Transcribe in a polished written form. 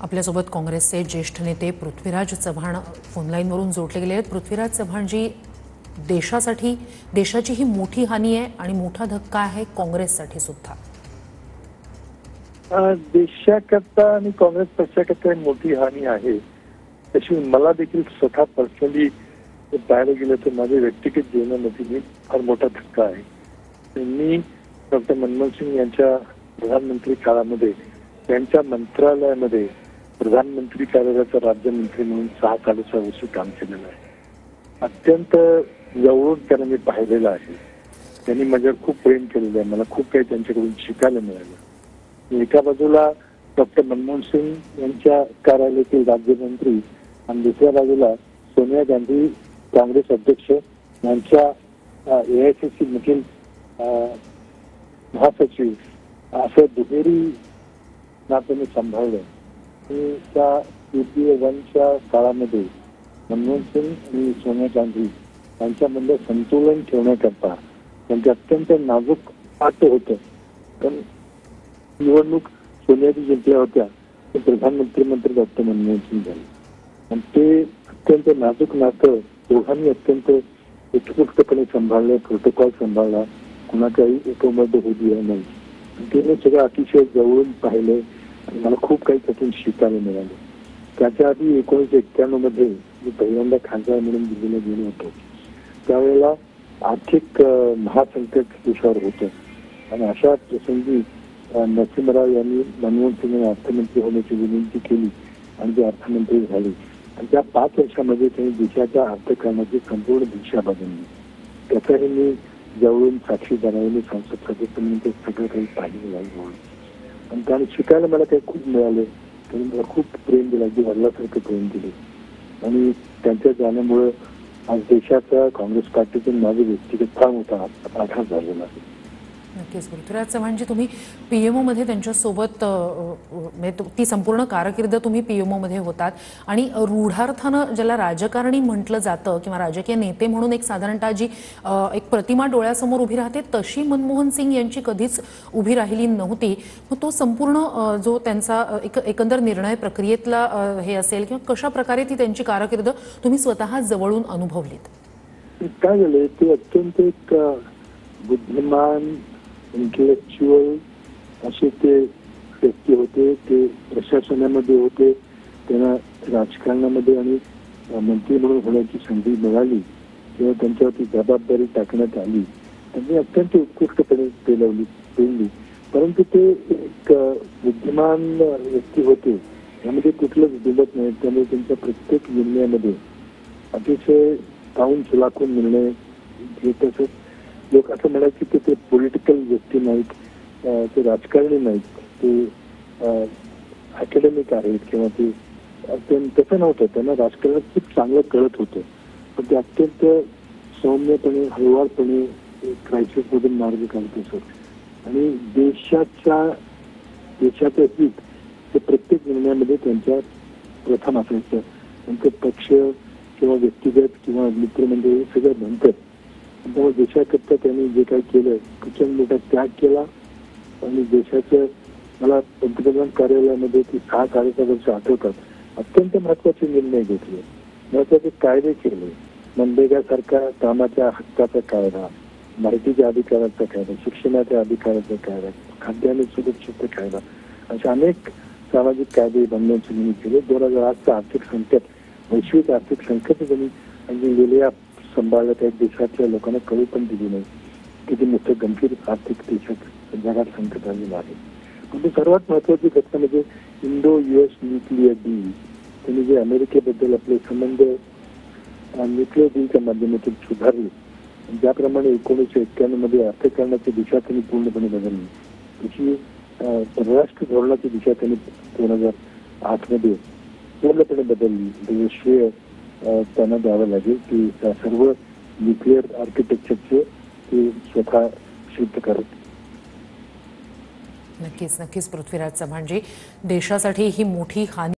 आपल्यासोबत काँग्रेसचे ज्येष्ठ नेते पृथ्वीराज चव्हाण फोनलाईनवरून जोडले गेले आहेत। पृथ्वीराज चव्हाणजी, देशासाठी देशाची ही मोठी हानी आहे आणि मोठा धक्का आहे काँग्रेससाठी सुद्धा। देशाकरता आणि काँग्रेस पक्षाकरता मोठी हानी आहे, तशी मला देखील स्वतः पर्सनली पाहायला गेलं तर माझ्या व्यक्तिगत जीवनामध्ये फार मोठा धक्का आहे। मी डॉक्टर मनमोहन सिंग यांच्या प्रधानमंत्री काळामध्ये त्यांच्या मंत्रालयामध्ये प्रधानमंत्री कार्यालयाचा राज्यमंत्री म्हणून 6-6.5 वर्ष काम केलेलं आहे। अत्यंत जवळून त्यांना मी पाहिलेलं आहे। त्यांनी माझ्यावर खूप प्रेम केलेलं आहे। मला खूप काही त्यांच्याकडून शिकायला मिळालं। एका बाजूला डॉक्टर मनमोहन सिंग यांच्या कार्यालयातील राज्यमंत्री आणि दुसऱ्या बाजूला सोनिया गांधी काँग्रेस अध्यक्ष यांच्या AICC मधील महासचिव असं दुहेरी नात्याने सांभाळलं। त्या UPA 1च्या काळामध्ये मनमोहन सिंग आणि सोनिया गांधी यांच्यामध्ये संतुलन ठेवण्याकरता त्यांचे अत्यंत नाजूक नातं होतं। पण निवडणूक सोनियाजी जिंकल्या होत्या ते प्रधानमंत्री डॉक्टर मनमोहन सिंग झाले आणि ते अत्यंत नाजूक नातं दोघांनी अत्यंत उत्कृष्टपणे सांभाळलं। प्रोटोकॉल सांभाळला, कुणाचाही उपमत होऊ दिला नाही। ते सगळं अतिशय जवळून पाहिलं आणि मला खूप काही त्यातून शिकायला मिळालं। त्याच्या आधी 1991 मध्ये मी पहिल्यांदा खासदार म्हणून दिल्लीला गेलो होतो। त्यावेळेला आर्थिक महासंकट देशावर होतं आणि अशा प्रसंगी नरसिंहराव यांनी मनमोहन सिंग अर्थमंत्री होण्याची विनंती केली आणि ते अर्थमंत्री झाले आणि त्या 5 वर्षामध्ये त्यांनी देशाच्या अर्थकारणाची संपूर्ण दिशा बदलली। त्याचाही मी जवळून साक्षीदाराने संसद सदस्य म्हणून ते सगळं काही पाहिलं आहे आणि त्याने शिकायला मला काही खूप मिळाले। त्यांनी मला खूप प्रेम दिलं, अगदी वडिलांसारखं प्रेम दिले आणि त्यांच्या जाण्यामुळे आज देशाचा काँग्रेस पार्टीतून माझा व्यक्तिगत फार मोठा आघात झालेला आहे। नक्कीच पृथ्वीराज चव्हाणजी, तुम्ही PMO मध्ये त्यांच्यासोबत ती संपूर्ण कारकीर्द तुम्ही PMO मध्ये होतात आणि रूढार्थानं ज्याला राजकारणी म्हटलं जातं किंवा राजकीय नेते म्हणून एक साधारणतः जी एक प्रतिमा डोळ्यासमोर उभी राहते तशी मनमोहन सिंग यांची कधीच उभी राहिली नव्हती। मग तो संपूर्ण जो त्यांचा एकंदर निर्णय प्रक्रियेतला हे असेल किंवा कशा प्रकारे ती त्यांची कारकीर्द तुम्ही स्वतः जवळून अनुभवलीत? काय झालं, ते अत्यंत एक बुद्धिमान इंटेलेक्च्युअल असे ते व्यक्ती होते। ते प्रशासनामध्ये होते, त्यांना राजकारणामध्ये आणि मंत्री म्हणून होण्याची संधी मिळाली तेव्हा त्यांच्यावरती जबाबदारी टाकण्यात आली। त्यांनी अत्यंत उत्कृष्टपणे पेलवली, परंतु ते एक बुद्धिमान व्यक्ती होते, यामध्ये कुठलंच दिलत नाही। त्यामुळे त्यांच्या प्रत्येक निर्णयामध्ये अतिशय पाहून सुलाखून निर्णय घेत असत। लोक असं म्हणायचे की ते पॉलिटिकल व्यक्ती नाहीत, ते राजकारणी नाहीत, ते अकॅडमिक आहेत किंवा ते तसं नव्हतं। त्यांना राजकारणात खूप चांगलं कळत होतं, पण ते अत्यंत सौम्यपणे हळूवारपणे क्रायसिस मधून मार्ग काढत असत आणि देशाचं हित ते प्रत्येक निर्णयामध्ये त्यांच्या प्रथम असायचं। त्यांचे पक्ष किंवा व्यक्तिगत किंवा मित्रमंडळी सगळं म्हणतात, त्यामुळे देशाकरता त्यांनी जे काही केलं प्रचंड मोठा त्याग केला आणि देशाचं मला पंतप्रधान कार्यालयामध्ये ती 6-6.5 वर्ष आठवतात। अत्यंत महत्वाचे निर्णय घेतले, महत्वाचे कायदे केले। मनरेगासारखा कामाच्या हक्काचा कायदा, माहितीच्या अधिकाराचा कायदा, शिक्षणाच्या अधिकाराचा कायदा, खाद्यान्न सुरक्षेचा कायदा, अशा अनेक सामाजिक कायदे मनमोहन सिंगनी केले। 2008चं आर्थिक संकट, वैश्विक आर्थिक संकट त्यांनी गेल्या सांभाळलं, त्या देशातल्या लोकांना कळू पण दिली नाही किती मोठं गंभीर आर्थिक देशात जगात संकट आलेलं आहे। पण सर्वात महत्वाची घटना म्हणजे इंडो-US न्यूक्लिअर डील। त्यांनी जे अमेरिकेबद्दल आपले संबंध न्यूक्लिअर डीलच्या माध्यमातून सुधारले, ज्याप्रमाणे 1991 मध्ये अर्थकारणाची दिशा त्यांनी पूर्णपणे बदलली, तशी परराष्ट्र धोरणाची दिशा त्यांनी 2008 मध्ये पूर्णपणे बदलली। श्रेय त्यांना द्यावं लागेल की त्या सर्व न्यूक्लिअर आर्किटेक्चरचे ते स्वतः सिद्ध करत। नक्कीच पृथ्वीराज चव्हाणजी, देशासाठी ही मोठी हानी